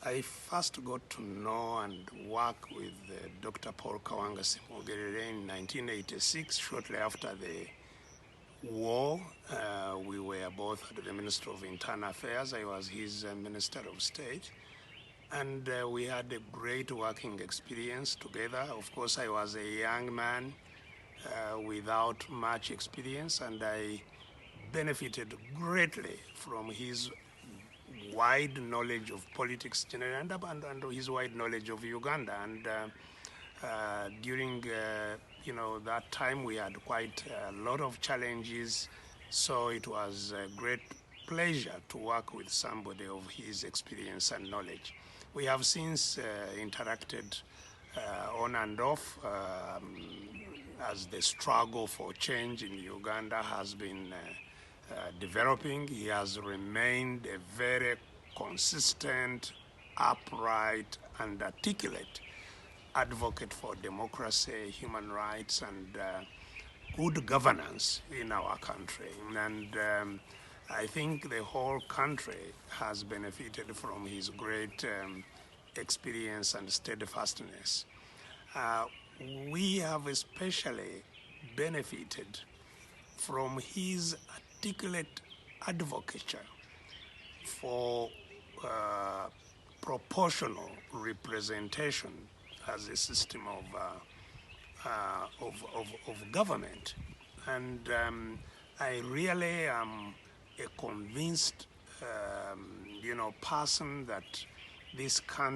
I first got to know and work with Dr. Kawanga Ssemwogerere in 1986, shortly after the war. We were both at the Ministry of Internal Affairs. I was his Minister of State. And we had a great working experience together. Of course, I was a young man without much experience, and I benefited greatly from his wide knowledge of politics generally and his wide knowledge of Uganda. And during that time, we had quite a lot of challenges, so it was a great pleasure to work with somebody of his experience and knowledge. We have since interacted on and off as the struggle for change in Uganda has been developing. He has remained a very consistent, upright, and articulate advocate for democracy, human rights, and good governance in our country. And I think the whole country has benefited from his great experience and steadfastness. We have especially benefited from his articulate advocacy for proportional representation as a system of government. And I really am a convinced person that this country